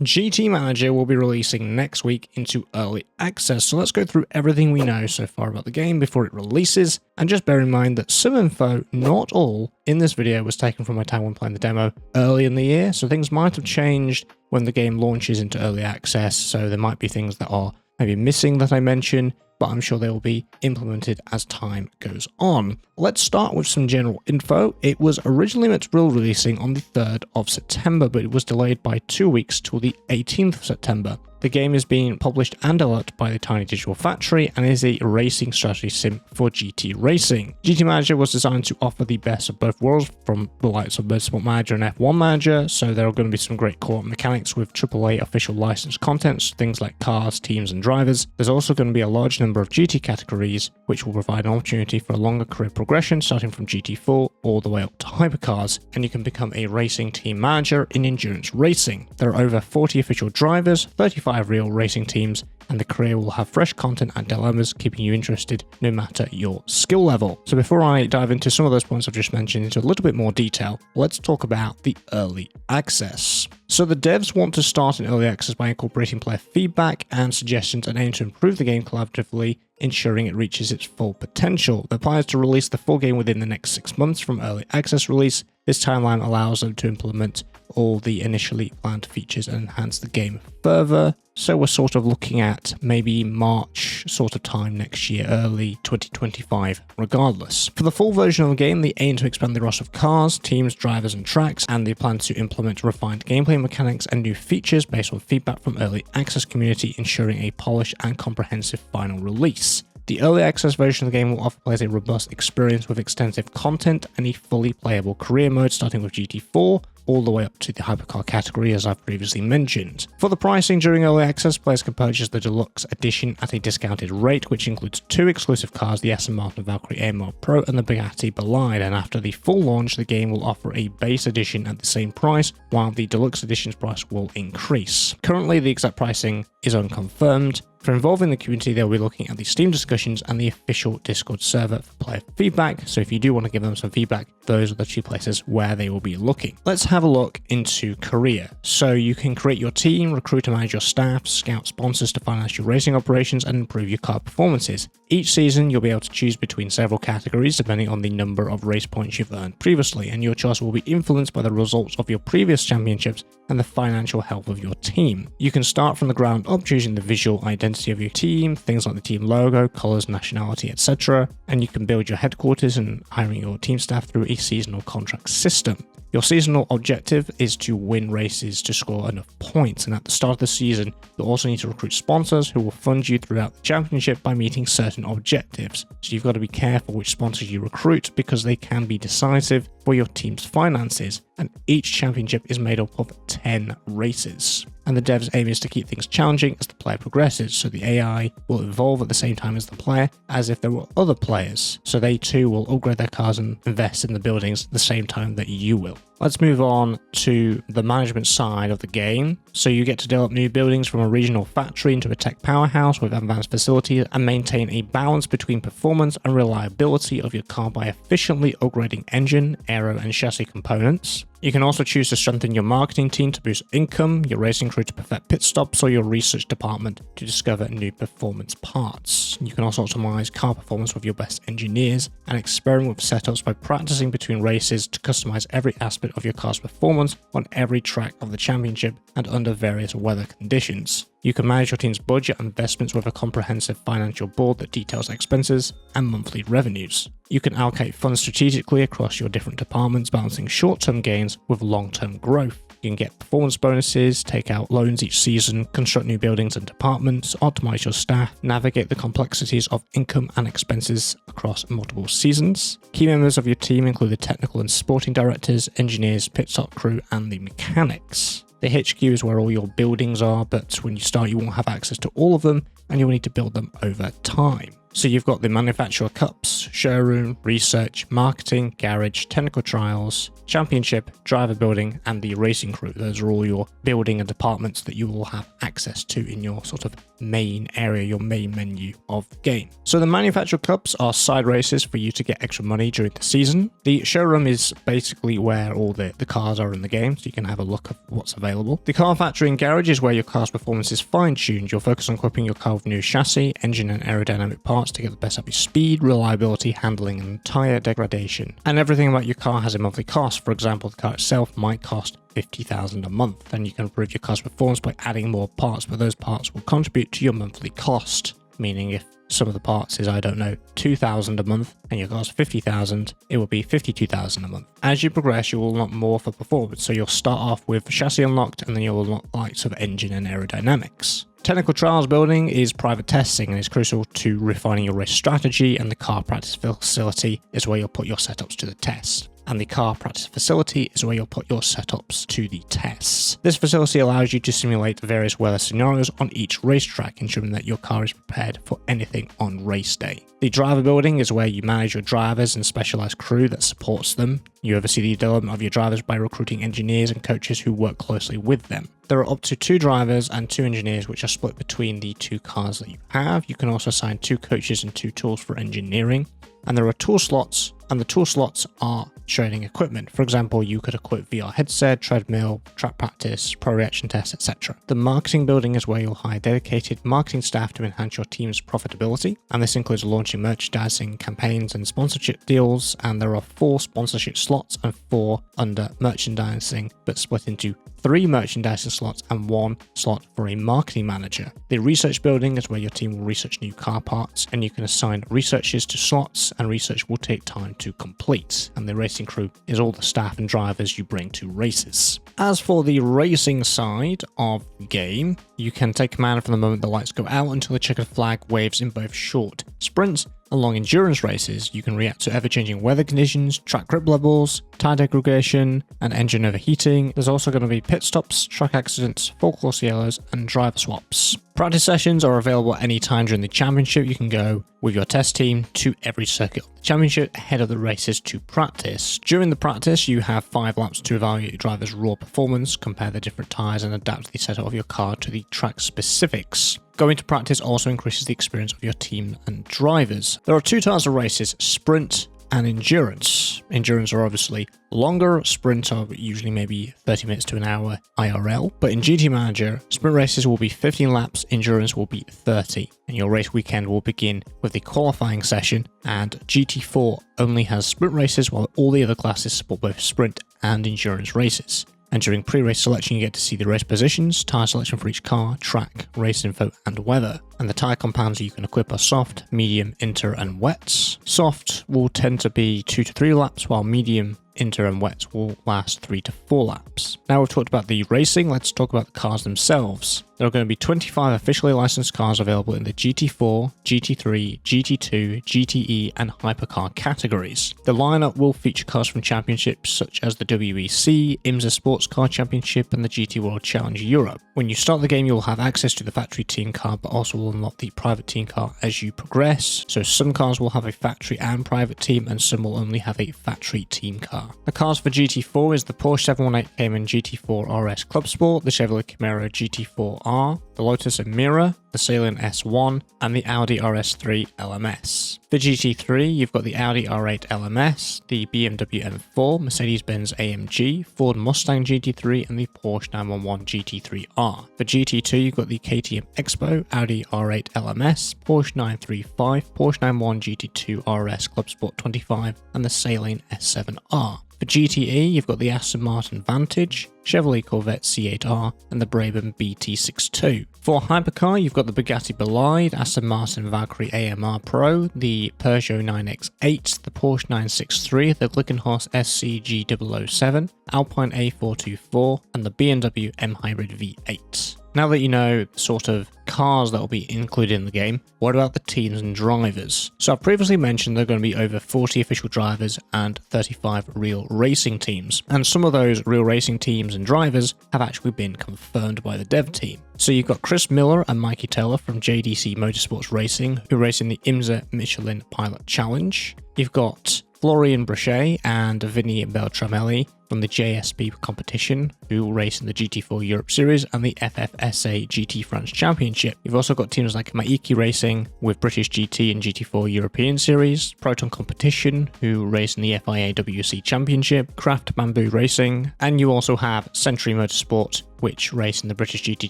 GT Manager will be releasing next week into early access, so let's go through everything we know so far about the game before it releases, and just bear in mind that some info, not all, in this video was taken from my time when playing the demo early in the year, so things might have changed when the game launches into early access, so there might be things that are maybe missing that I mention, but I'm sure they will be implemented as time goes on. Let's start with some general info. It was originally meant to be releasing on the 3rd of September, but it was delayed by 2 weeks till the 18th of September. The game is being published and developed by the Tiny Digital Factory and is a racing strategy sim for GT racing. GT Manager was designed to offer the best of both worlds from the likes of Motorsport Manager and F1 Manager, so there are going to be some great core mechanics with AAA official licensed contents, things like cars, teams and drivers. There's also going to be a large number of GT categories, which will provide an opportunity for a longer career progression starting from GT4 all the way up to hypercars, and you can become a racing team manager in endurance racing. There are over 40 official drivers, 35 real racing teams, and the career will have fresh content and dilemmas keeping you interested no matter your skill level. So before I dive into some of those points I've just mentioned into a little bit more detail, let's talk about the early access. So the devs want to start in early access by incorporating player feedback and suggestions and aim to improve the game collaboratively, ensuring it reaches its full potential. The plan is to release the full game within the next 6 months from early access release. This timeline allows them to implement all the initially planned features and enhance the game further. So we're sort of looking at maybe March sort of time next year, early 2025 regardless. For the full version of the game, they aim to expand the roster of cars, teams, drivers and tracks, and they plan to implement refined gameplay mechanics and new features based on feedback from early access community, ensuring a polished and comprehensive final release. The early access version of the game will offer players a robust experience with extensive content and a fully playable career mode starting with GT4 all the way up to the hypercar category as I've previously mentioned. For the pricing during early access, players can purchase the deluxe edition at a discounted rate, which includes 2 exclusive cars, the Aston Martin Valkyrie AMR Pro and the Bugatti Bolide, and after the full launch the game will offer a base edition at the same price, while the deluxe edition's price will increase. Currently the exact pricing is unconfirmed. For involving the community, they'll be looking at the Steam discussions and the official Discord server for player feedback, so if you do want to give them some feedback, those are the 2 places where they will be looking. Let's have a look into career. So you can create your team, recruit and manage your staff, scout sponsors to finance your racing operations and improve your car performances. Each season you'll be able to choose between several categories depending on the number of race points you've earned previously, and your choice will be influenced by the results of your previous championships and the financial health of your team. You can start from the ground up choosing the visual identity of your team, things like the team logo, colors, nationality, etc. And you can build your headquarters and hiring your team staff through a seasonal contract system. Your seasonal objective is to win races to score enough points, and at the start of the season, you'll also need to recruit sponsors who will fund you throughout the championship by meeting certain objectives. So you've got to be careful which sponsors you recruit because they can be decisive for your team's finances, and each championship is made up of 10 races. And the devs' aim is to keep things challenging as the player progresses, so the AI will evolve at the same time as the player, as if there were other players, so they too will upgrade their cars and invest in the buildings at the same time that you will. Let's move on to the management side of the game. So you get to develop new buildings from a regional factory into a tech powerhouse with advanced facilities and maintain a balance between performance and reliability of your car by efficiently upgrading engine, aero and chassis components. You can also choose to strengthen your marketing team to boost income, your racing crew to perfect pit stops, or your research department to discover new performance parts. You can also optimize car performance with your best engineers and experiment with setups by practicing between races to customize every aspect of your car's performance on every track of the championship and under various weather conditions. You can manage your team's budget and investments with a comprehensive financial board that details expenses and monthly revenues. You can allocate funds strategically across your different departments, balancing short-term gains with long-term growth. You can get performance bonuses, take out loans each season, construct new buildings and departments, optimize your staff, navigate the complexities of income and expenses across multiple seasons. Key members of your team include the technical and sporting directors, engineers, pit stop crew, and the mechanics. The HQ is where all your buildings are, but when you start you won't have access to all of them and you'll need to build them over time. So you've got the manufacturer cups, showroom, research, marketing, garage, technical trials, championship, driver building, and the racing crew. Those are all your building and departments that you will have access to in your sort of main area, your main menu of the game. So the manufacturer cups are side races for you to get extra money during the season. The showroom is basically where all the cars are in the game, so you can have a look at what's available. The car factory and garage is where your car's performance is fine-tuned. You'll focus on equipping your car with new chassis, engine and aerodynamic parts to get the best out of your speed, reliability, handling, and tyre degradation. And everything about your car has a monthly cost. For example, the car itself might cost $50,000 a month, and you can improve your car's performance by adding more parts, but those parts will contribute to your monthly cost. Meaning if some of the parts is, I don't know, $2,000 a month and your car's $50,000, it will be $52,000 a month. As you progress, you will unlock more for performance, so you'll start off with chassis unlocked and then you'll unlock likes of engine and aerodynamics. Technical trials building is private testing and is crucial to refining your race strategy, and the car practice facility is where you'll put your setups to the test. And the car practice facility is where you'll put your setups to the tests. This facility allows you to simulate various weather scenarios on each racetrack, ensuring that your car is prepared for anything on race day. The driver building is where you manage your drivers and specialized crew that supports them. You oversee the development of your drivers by recruiting engineers and coaches who work closely with them. There are up to 2 drivers and 2 engineers, which are split between the 2 cars that you have. You can also assign 2 coaches and 2 tools for engineering. And there are tool slots, and the tool slots are training equipment. For example, you could equip VR headset, treadmill, track practice, pro reaction tests, etc. The marketing building is where you'll hire dedicated marketing staff to enhance your team's profitability, and this includes launching merchandising campaigns and sponsorship deals, and there are 4 sponsorship slots and 4 under merchandising, but split into 3 merchandising slots and 1 slot for a marketing manager. The research building is where your team will research new car parts, and you can assign researchers to slots, and research will take time to complete. And the racing crew is all the staff and drivers you bring to races. As for the racing side of the game, you can take command from the moment the lights go out until the checkered flag waves in both short sprints and long endurance races. You can react to ever-changing weather conditions, track grip levels, tire degradation, and engine overheating. There's also going to be pit stops, track accidents, full course yellows, and driver swaps. Practice sessions are available at any time during the championship. You can go with your test team to every circuit of the championship ahead of the races to practice. During the practice, you have 5 laps to evaluate your driver's raw performance, compare the different tires, and adapt the setup of your car to the track specifics. Going to practice also increases the experience of your team and drivers. There are 2 types of races, sprint and endurance. Endurance are obviously longer, sprint are usually maybe 30 minutes to an hour IRL, but in GT Manager, sprint races will be 15 laps, endurance will be 30, and your race weekend will begin with the qualifying session, and GT4 only has sprint races while all the other classes support both sprint and endurance races. And during pre-race selection, you get to see the race positions, tyre selection for each car, track, race info, and weather. And the tyre compounds you can equip are soft, medium, inter, and wets. Soft will tend to be 2 to 3 laps, while medium, inter, and wets will last 3 to 4 laps. Now we've talked about the racing, let's talk about the cars themselves. There are going to be 25 officially licensed cars available in the GT4, GT3, GT2, GTE, and Hypercar categories. The lineup will feature cars from championships such as the WEC, IMSA Sports Car Championship, and the GT World Challenge Europe. When you start the game, you'll have access to the factory team car, but also will unlock the private team car as you progress. So some cars will have a factory and private team, and some will only have a factory team car. The cars for GT4 is the Porsche 718 Cayman GT4 RS Club Sport, the Chevrolet Camaro GT4R, the Lotus Emira, the Salient S1, and the Audi RS3 LMS. For GT3, you've got the Audi R8 LMS, the BMW M4, Mercedes-Benz AMG, Ford Mustang GT3, and the Porsche 911 GT3R. For GT2, you've got the KTM Expo, Audi R8 LMS, Porsche 935, Porsche 911 GT2 RS Club Sport 25, and the Salient S7R. For GTE, you've got the Aston Martin Vantage, Chevrolet Corvette C8R, and the Brabham BT62. For Hypercar, you've got the Bugatti Bolide, Aston Martin Valkyrie AMR Pro, the Peugeot 9X8, the Porsche 963, the Glickenhaus SCG007, Alpine A424, and the BMW M Hybrid V8. Now that you know the sort of cars that will be included in the game, what about the teams and drivers? So I've previously mentioned there are going to be over 40 official drivers and 35 real racing teams. And some of those real racing teams and drivers have actually been confirmed by the dev team. So you've got Chris Miller and Mikey Taylor from JDC Motorsports Racing, who race in the IMSA Michelin Pilot Challenge. You've got Florian Brachet and Vinny Beltramelli from the JSB competition, who will race in the GT4 Europe Series and the FFSA GT France Championship. You've also got teams like Maiki Racing with British GT and GT4 European Series, Proton Competition, who race in the FIA WC Championship, Craft Bamboo Racing, and you also have Century Motorsport, which race in the British GT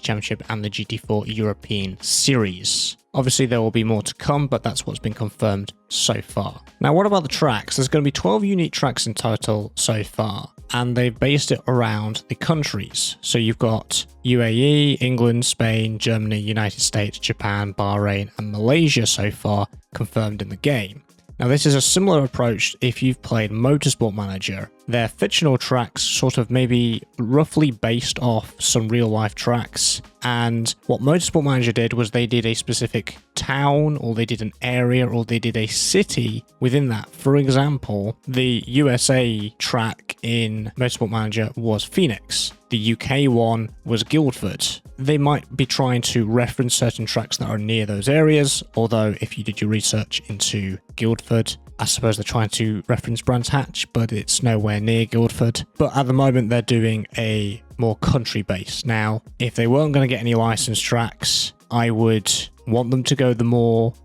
Championship and the GT4 European Series. Obviously, there will be more to come, but that's what's been confirmed so far. Now, what about the tracks? There's going to be 12 unique tracks in total so far, and they've based it around the countries. So you've got UAE, England, Spain, Germany, United States, Japan, Bahrain, and Malaysia so far confirmed in the game. Now, this is a similar approach if you've played Motorsport Manager. They're fictional tracks, sort of maybe roughly based off some real-life tracks. And what Motorsport Manager did was they did a specific town, or they did an area, or they did a city within that. For example, the USA track in Motorsport Manager was Phoenix. The UK one was Guildford. They might be trying to reference certain tracks that are near those areas, although if you did your research into Guildford, I suppose they're trying to reference Brands Hatch, but it's nowhere near Guildford. But at the moment, they're doing a more country base. Now, if they weren't going to get any licensed tracks, I would want them to go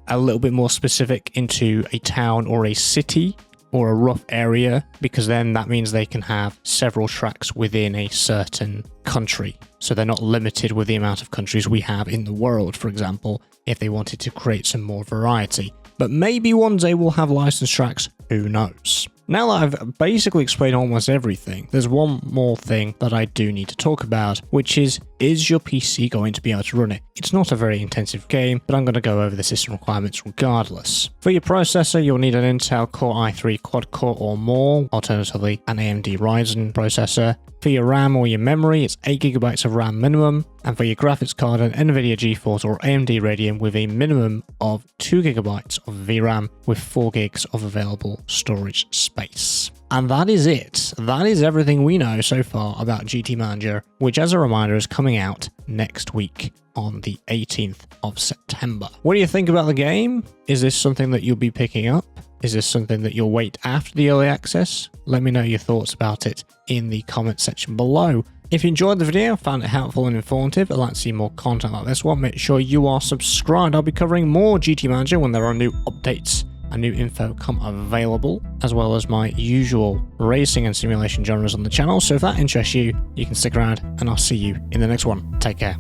a little bit more specific into a town or a city or a rough area, because then that means they can have several tracks within a certain country. So they're not limited with the amount of countries we have in the world, for example, if they wanted to create some more variety. But maybe one day we'll have licensed tracks, who knows? Now that I've basically explained almost everything, there's one more thing that I do need to talk about, which is your PC going to be able to run it? It's not a very intensive game, but I'm going to go over the system requirements regardless. For your processor, you'll need an Intel Core i3 quad-core or more, alternatively an AMD Ryzen processor. For your RAM or your memory, it's 8GB of RAM minimum, and for your graphics card, an NVIDIA GeForce or AMD Radeon with a minimum of 2GB of VRAM with 4GB of available storage space. And that is it. That is everything we know so far about GT Manager, which as a reminder is coming out next week on the 18th of September. What do you think about the game? Is this something that you'll be picking up? Is this something that you'll wait after the early access? Let me know your thoughts about it in the comment section below. If you enjoyed the video, found it helpful and informative, and like to see more content like this one, make sure you are subscribed. I'll be covering more GT Manager when there are new updates and new info come available, as well as my usual racing and simulation genres on the channel. So if that interests you, you can stick around, and I'll see you in the next one. Take care.